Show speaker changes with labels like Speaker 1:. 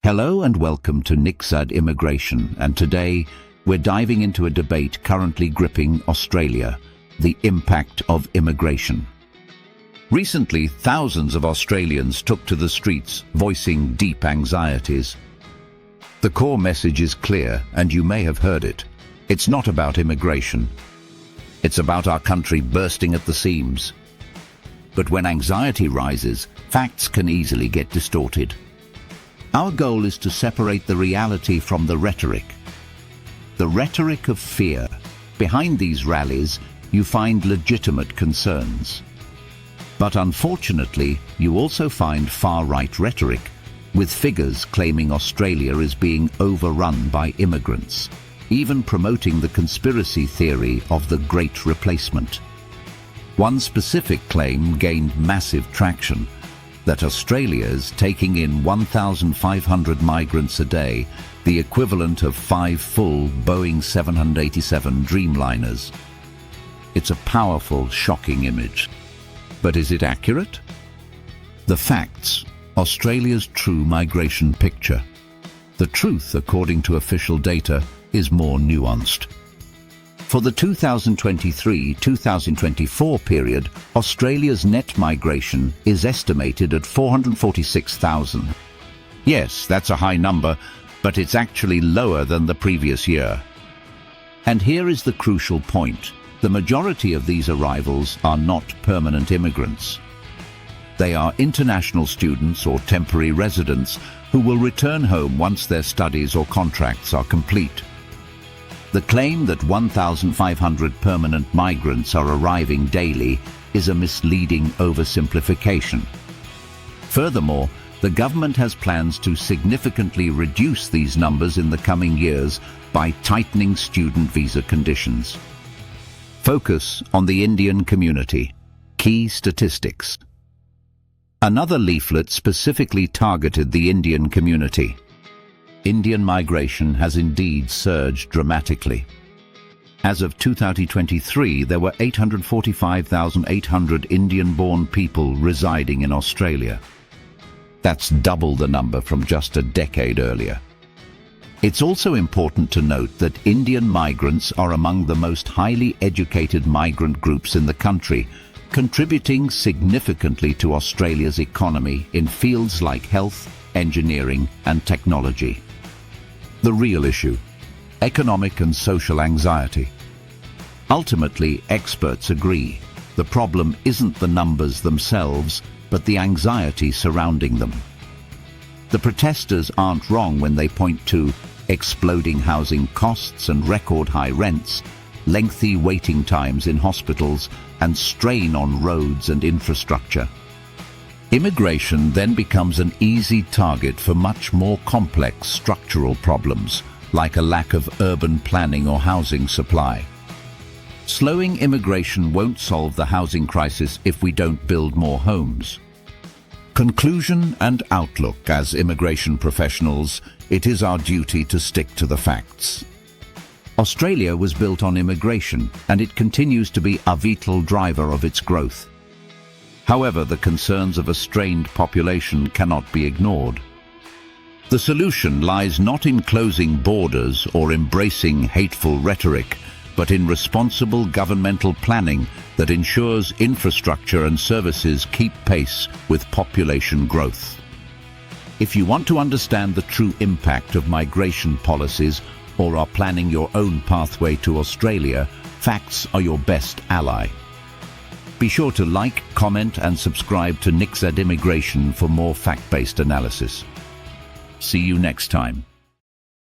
Speaker 1: Hello and welcome to NIKZAD Immigration, and today we're diving into a debate currently gripping Australia, the impact of immigration. Recently, thousands of Australians took to the streets, voicing deep anxieties. The core message is clear, and you may have heard it. It's not about immigration. It's about our country bursting at the seams. But when anxiety rises, facts can easily get distorted. Our goal is to separate the reality from the rhetoric. The rhetoric of fear. Behind these rallies, you find legitimate concerns. But unfortunately, you also find far-right rhetoric, with figures claiming Australia is being overrun by immigrants, even promoting the conspiracy theory of the Great Replacement. One specific claim gained massive traction, that Australia's taking in 1,500 migrants a day, the equivalent of 5 full Boeing 787 Dreamliners. It's a powerful, shocking image. But is it accurate? The facts: Australia's true migration picture. The truth, according to official data, is more nuanced. For the 2023-2024 period, Australia's net migration is estimated at 446,000. Yes, that's a high number, but it's actually lower than the previous year. And here is the crucial point. The majority of these arrivals are not permanent immigrants. They are international students or temporary residents who will return home once their studies or contracts are complete. The claim that 1,500 permanent migrants are arriving daily is a misleading oversimplification. Furthermore, the government has plans to significantly reduce these numbers in the coming years by tightening student visa conditions. Focus on the Indian community. Key statistics. Another leaflet specifically targeted the Indian community. Indian migration has indeed surged dramatically. As of 2023, there were 845,800 Indian-born people residing in Australia. That's double the number from just a decade earlier. It's also important to note that Indian migrants are among the most highly educated migrant groups in the country, contributing significantly to Australia's economy in fields like health, engineering, and technology. The real issue: economic and social anxiety. Ultimately, experts agree, the problem isn't the numbers themselves, but the anxiety surrounding them. The protesters aren't wrong when they point to exploding housing costs and record-high rents, lengthy waiting times in hospitals, and strain on roads and infrastructure. Immigration then becomes an easy target for much more complex structural problems, like a lack of urban planning or housing supply. Slowing immigration won't solve the housing crisis if we don't build more homes. Conclusion and outlook: as immigration professionals, it is our duty to stick to the facts. Australia was built on immigration, and it continues to be a vital driver of its growth. However, the concerns of a strained population cannot be ignored. The solution lies not in closing borders or embracing hateful rhetoric, but in responsible governmental planning that ensures infrastructure and services keep pace with population growth. If you want to understand the true impact of migration policies or are planning your own pathway to Australia, facts are your best ally. Be sure to like, comment, and subscribe to NIKZAD Immigration for more fact-based analysis. See you next time.